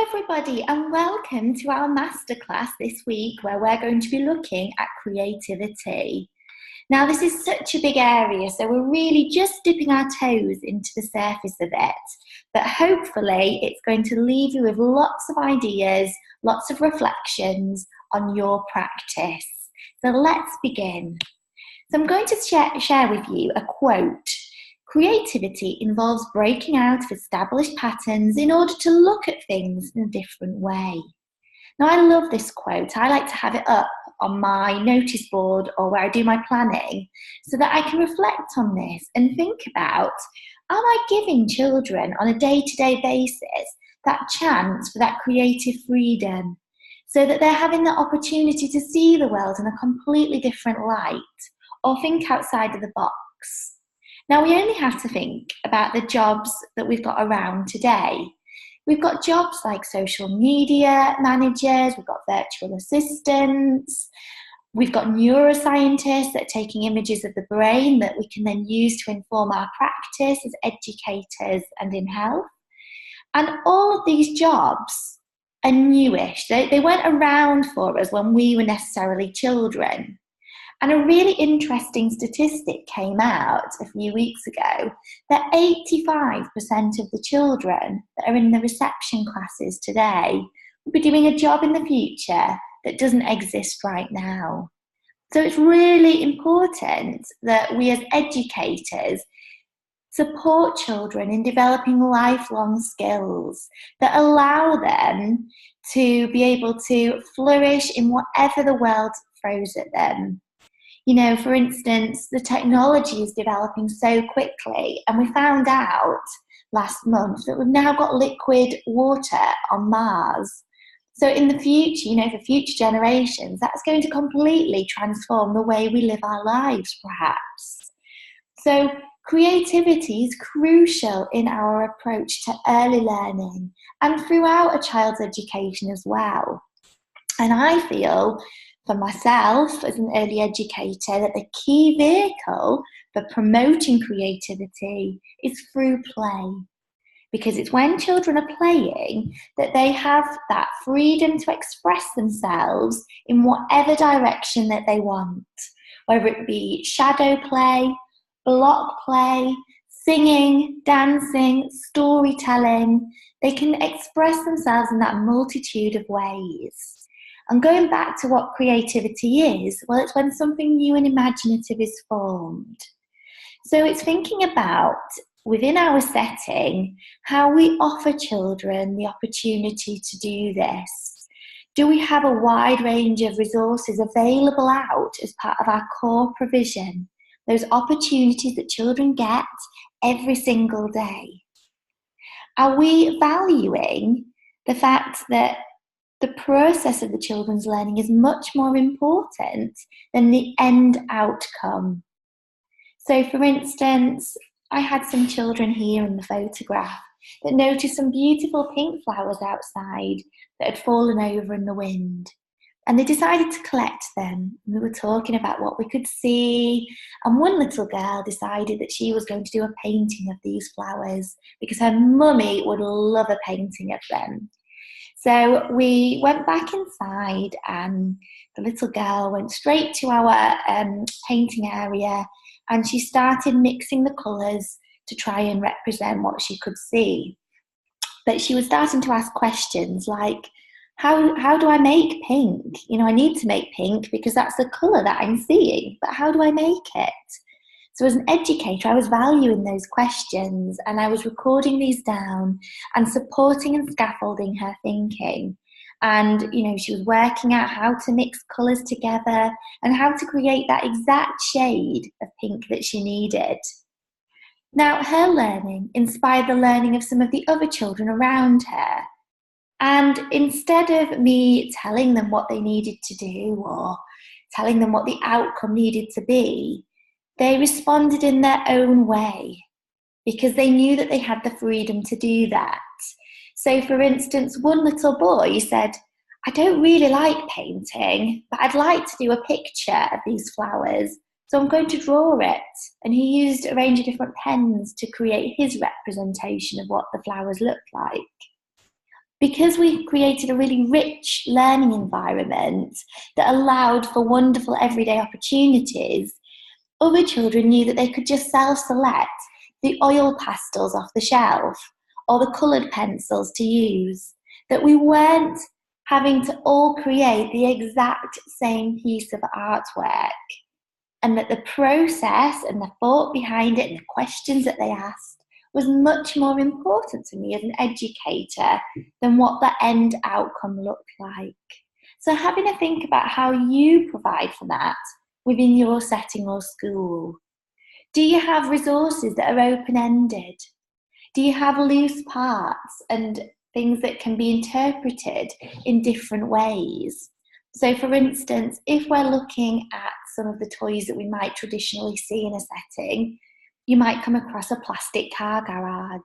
everybody, and welcome to our masterclass this week where we're going to be looking at creativity. Now, this is such a big area, so we're really just dipping our toes into the surface of it, but hopefully it's going to leave you with lots of ideas, lots of reflections on your practice. So let's begin. So I'm going to share with you a quote. Creativity involves breaking out of established patterns in order to look at things in a different way. Now, I love this quote. I like to have it up on my notice board or where I do my planning so that I can reflect on this and think about, am I giving children on a day-to-day basis that chance for that creative freedom so that they're having the opportunity to see the world in a completely different light or think outside of the box? Now, we only have to think about the jobs that we've got around today. We've got jobs like social media managers, we've got virtual assistants, we've got neuroscientists that are taking images of the brain that we can then use to inform our practice as educators and in health. And all of these jobs are newish. They weren't around for us when we were necessarily children. And a really interesting statistic came out a few weeks ago that 85% of the children that are in the reception classes today will be doing a job in the future that doesn't exist right now. So it's really important that we as educators support children in developing lifelong skills that allow them to be able to flourish in whatever the world throws at them. You know, for instance, the technology is developing so quickly, and we found out last month that we've now got liquid water on Mars. So in the future, you know, for future generations, that's going to completely transform the way we live our lives, perhaps. So creativity is crucial in our approach to early learning and throughout a child's education as well. And I feel, for myself as an early educator, that the key vehicle for promoting creativity is through play. Because it's when children are playing that they have that freedom to express themselves in whatever direction that they want. Whether it be shadow play, block play, singing, dancing, storytelling, they can express themselves in that multitude of ways. And going back to what creativity is, well, it's when something new and imaginative is formed. So it's thinking about, within our setting, how we offer children the opportunity to do this. Do we have a wide range of resources available out as part of our core provision? Those opportunities that children get every single day. Are we valuing the fact that the process of the children's learning is much more important than the end outcome? So, for instance, I had some children here in the photograph that noticed some beautiful pink flowers outside that had fallen over in the wind. And they decided to collect them. We were talking about what we could see. And one little girl decided that she was going to do a painting of these flowers because her mummy would love a painting of them. So we went back inside and the little girl went straight to our painting area and she started mixing the colours to try and represent what she could see. But she was starting to ask questions like, how do I make pink? You know, I need to make pink because that's the colour that I'm seeing, but how do I make it? So as an educator, I was valuing those questions and I was recording these down and supporting and scaffolding her thinking. And, you know, she was working out how to mix colours together and how to create that exact shade of pink that she needed. Now, her learning inspired the learning of some of the other children around her. And instead of me telling them what they needed to do or telling them what the outcome needed to be, they responded in their own way because they knew that they had the freedom to do that. So, for instance, one little boy said, I don't really like painting, but I'd like to do a picture of these flowers, so I'm going to draw it. And he used a range of different pens to create his representation of what the flowers looked like. Because we created a really rich learning environment that allowed for wonderful everyday opportunities, other children knew that they could just self-select the oil pastels off the shelf or the coloured pencils to use, that we weren't having to all create the exact same piece of artwork, and that the process and the thought behind it and the questions that they asked was much more important to me as an educator than what the end outcome looked like. So having a think about how you provide for that within your setting or school. Do you have resources that are open-ended? Do you have loose parts and things that can be interpreted in different ways? So for instance, if we're looking at some of the toys that we might traditionally see in a setting, you might come across a plastic car garage.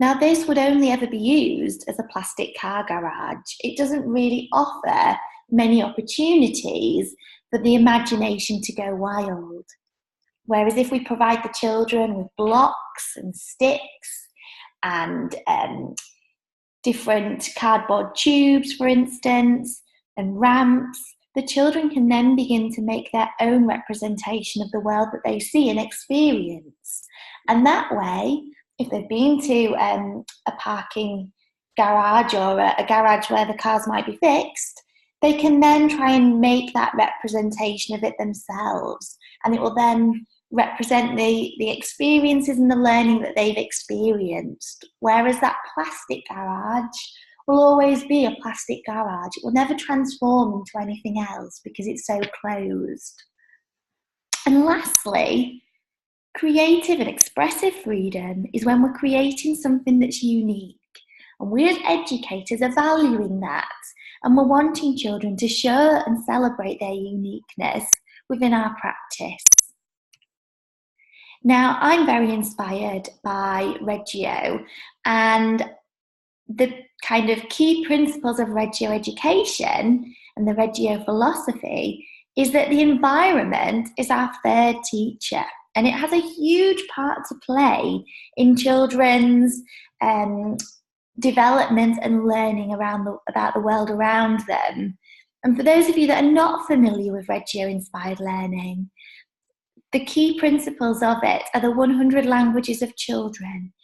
Now, this would only ever be used as a plastic car garage. It doesn't really offer many opportunities for the imagination to go wild. Whereas if we provide the children with blocks and sticks and different cardboard tubes, for instance, and ramps, the children can then begin to make their own representation of the world that they see and experience. And that way, if they've been to a parking garage or a garage where the cars might be fixed, they can then try and make that representation of it themselves. And it will then represent the experiences and the learning that they've experienced. Whereas that plastic garage will always be a plastic garage. It will never transform into anything else because it's so closed. And lastly, creative and expressive freedom is when we're creating something that's unique. And we as educators are valuing that. And we're wanting children to show and celebrate their uniqueness within our practice. Now, I'm very inspired by Reggio, and the kind of key principles of Reggio education and the Reggio philosophy is that the environment is our third teacher, and it has a huge part to play in children's development and learning about the world around them. And for those of you that are not familiar with Reggio-inspired learning, the key principles of it are the 100 languages of children,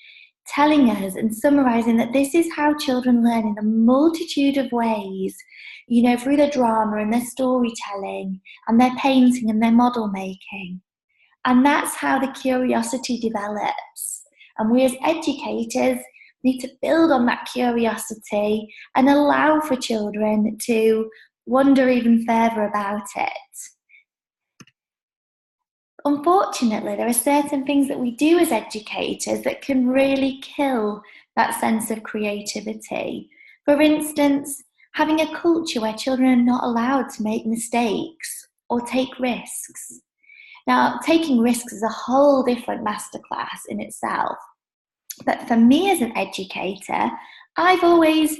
telling us and summarising that this is how children learn in a multitude of ways, through their drama and their storytelling and their painting and their model making. And that's how the curiosity develops. And we as educators need to build on that curiosity and allow for children to wonder even further about it. Unfortunately, there are certain things that we do as educators that can really kill that sense of creativity. For instance, having a culture where children are not allowed to make mistakes or take risks. Now, taking risks is a whole different masterclass in itself. But for me as an educator, I've always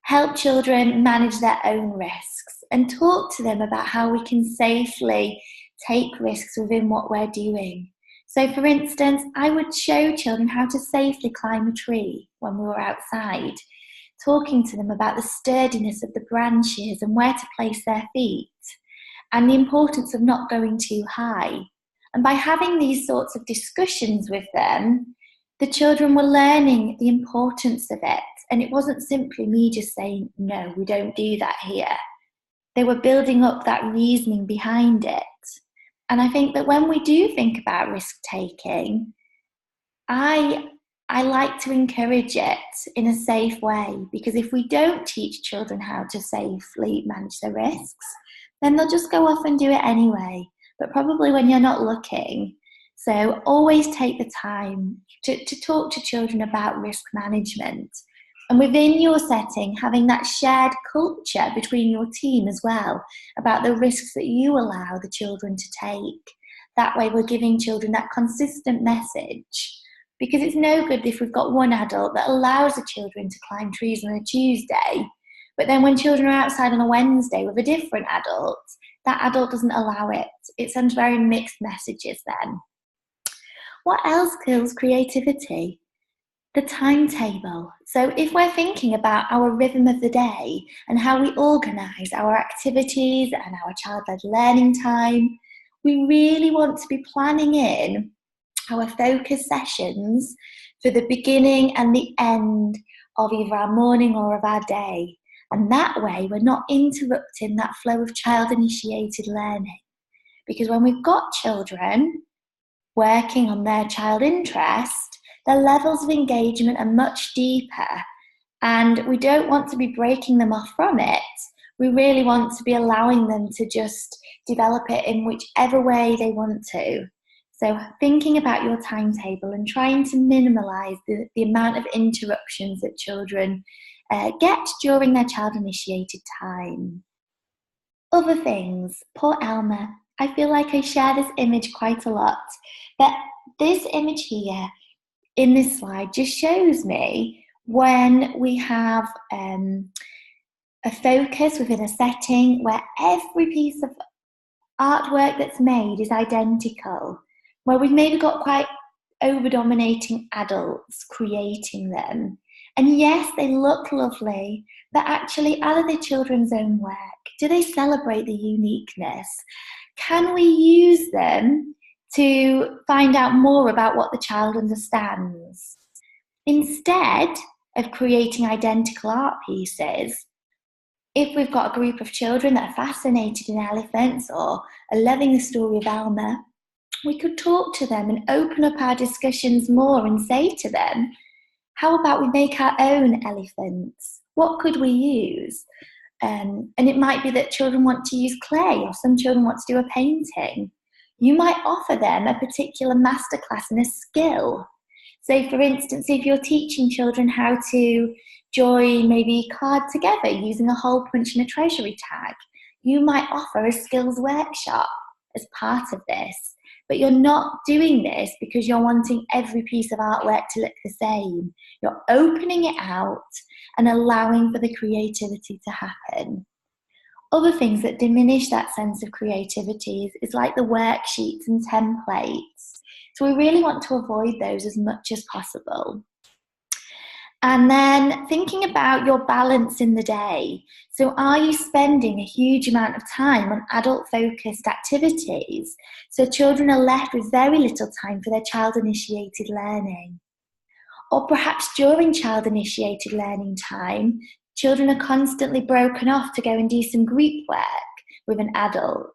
helped children manage their own risks and talk to them about how we can safely take risks within what we're doing. So for instance, I would show children how to safely climb a tree when we were outside, talking to them about the sturdiness of the branches and where to place their feet, and the importance of not going too high. And by having these sorts of discussions with them, the children were learning the importance of it. And it wasn't simply me just saying, no, we don't do that here. They were building up that reasoning behind it. And I think that when we do think about risk-taking, I like to encourage it in a safe way, because if we don't teach children how to safely manage their risks, then they'll just go off and do it anyway, but probably when you're not looking. So always take the time to talk to children about risk management. And within your setting, having that shared culture between your team as well, about the risks that you allow the children to take. That way we're giving children that consistent message. Because it's no good if we've got one adult that allows the children to climb trees on a Tuesday, but then when children are outside on a Wednesday with a different adult, that adult doesn't allow it. It sends very mixed messages then. What else kills creativity? The timetable. So if we're thinking about our rhythm of the day and how we organise our activities and our child-led learning time, we really want to be planning in our focus sessions for the beginning and the end of either our morning or of our day. And that way we're not interrupting that flow of child-initiated learning. Because when we've got children working on their child interest, their levels of engagement are much deeper, and we don't want to be breaking them off from it. We really want to be allowing them to just develop it in whichever way they want to. So thinking about your timetable and trying to minimise the amount of interruptions that children get during their child-initiated time. Other things, poor Elma. I feel like I share this image quite a lot, but this image here in this slide just shows me when we have a focus within a setting where every piece of artwork that's made is identical, where we've maybe got quite over-dominating adults creating them. And yes, they look lovely, but actually, are they children's own work? Do they celebrate the uniqueness? Can we use them to find out more about what the child understands? Instead of creating identical art pieces, if we've got a group of children that are fascinated in elephants or are loving the story of Elma, we could talk to them and open up our discussions more and say to them, how about we make our own elephants? What could we use? And it might be that children want to use clay, or some children want to do a painting. You might offer them a particular masterclass in a skill. So for instance, if you're teaching children how to join maybe a card together using a hole punch and a treasury tag, you might offer a skills workshop as part of this. But you're not doing this because you're wanting every piece of artwork to look the same. You're opening it out and allowing for the creativity to happen. Other things that diminish that sense of creativity is like the worksheets and templates. So we really want to avoid those as much as possible. And then thinking about your balance in the day. So are you spending a huge amount of time on adult-focused activities so children are left with very little time for their child-initiated learning? Or perhaps during child-initiated learning time, children are constantly broken off to go and do some group work with an adult.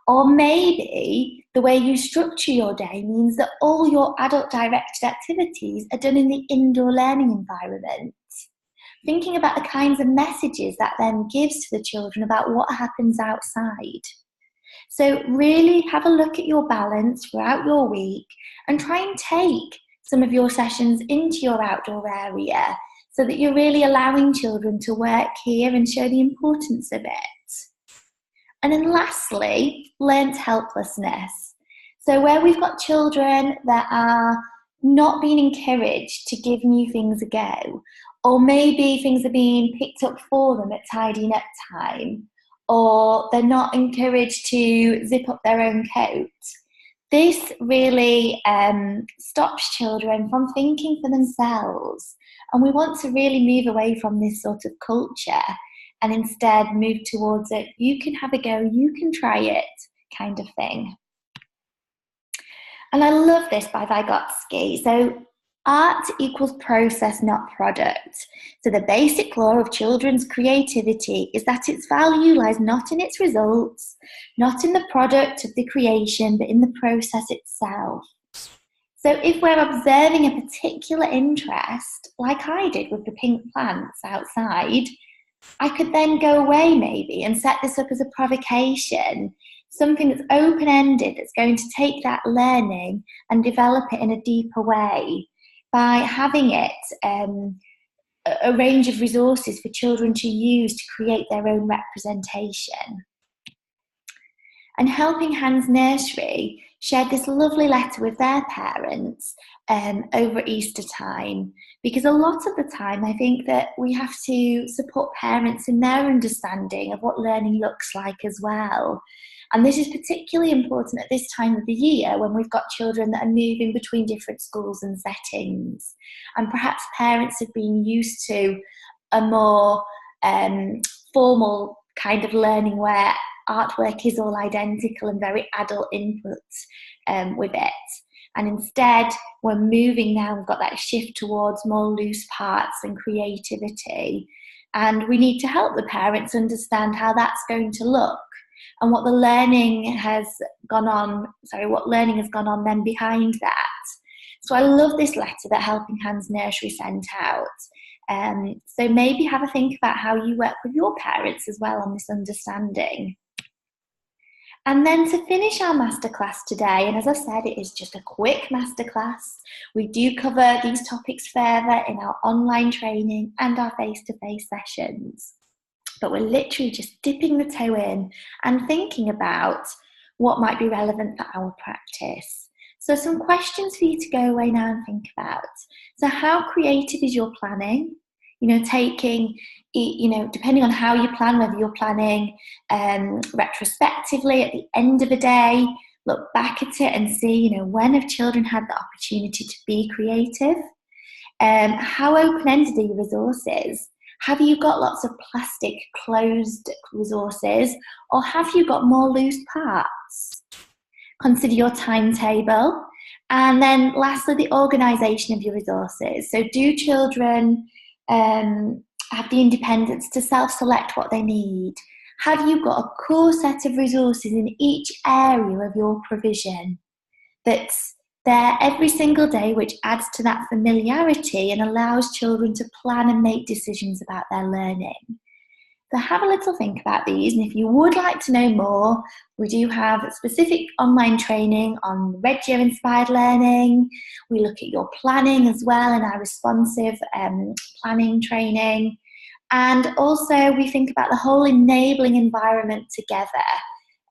Or maybe the way you structure your day means that all your adult-directed activities are done in the indoor learning environment. Thinking about the kinds of messages that then gives to the children about what happens outside. So really have a look at your balance throughout your week and try and take some of your sessions into your outdoor area so that you're really allowing children to work here and show the importance of it. And then lastly, learnt helplessness. So where we've got children that are not being encouraged to give new things a go, or maybe things are being picked up for them at tidying up time, or they're not encouraged to zip up their own coat. This really stops children from thinking for themselves. And we want to really move away from this sort of culture and instead move towards it, you can have a go, you can try it kind of thing. And I love this by Vygotsky. So art equals process, not product. So the basic law of children's creativity is that its value lies not in its results, not in the product of the creation, but in the process itself. So if we're observing a particular interest, like I did with the pink plants outside, I could then go away maybe and set this up as a provocation, something that's open-ended, that's going to take that learning and develop it in a deeper way by having it a range of resources for children to use to create their own representation. And Helping Hands Nursery shared this lovely letter with their parents over Easter time, because a lot of the time I think that we have to support parents in their understanding of what learning looks like as well. And this is particularly important at this time of the year when we've got children that are moving between different schools and settings. And perhaps parents have been used to a more formal kind of learning where artwork is all identical and very adult input with it. And instead, we're moving now, we've got that shift towards more loose parts and creativity. And we need to help the parents understand how that's going to look and what the learning has gone on, what learning has gone on then behind that. So I love this letter that Helping Hands Nursery sent out. So maybe have a think about how you work with your parents as well on this understanding. And then to finish our masterclass today, and as I said, it is just a quick masterclass. We do cover these topics further in our online training and our face-to-face sessions. But we're literally just dipping the toe in and thinking about what might be relevant for our practice. So some questions for you to go away now and think about. So how creative is your planning? Taking, depending on how you plan, whether you're planning retrospectively at the end of a day, look back at it and see, when have children had the opportunity to be creative? How open-ended are your resources? Have you got lots of plastic closed resources, or have you got more loose parts? Consider your timetable. And then lastly, the organisation of your resources. So do children have the independence to self-select what they need? Have you got a core set of resources in each area of your provision that's there every single day, which adds to that familiarity and allows children to plan and make decisions about their learning? So have a little think about these, and if you would like to know more, we do have specific online training on Reggio inspired learning. We look at your planning as well in our responsive planning training. And also we think about the whole enabling environment together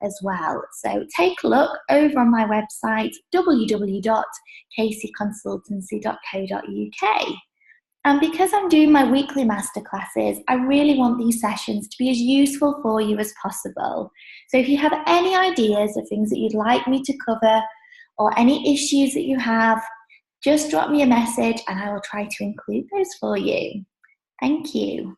as well. So take a look over on my website, www.caseyconsultancy.co.uk. And because I'm doing my weekly masterclasses, I really want these sessions to be as useful for you as possible. So if you have any ideas of things that you'd like me to cover or any issues that you have, just drop me a message and I will try to include those for you. Thank you.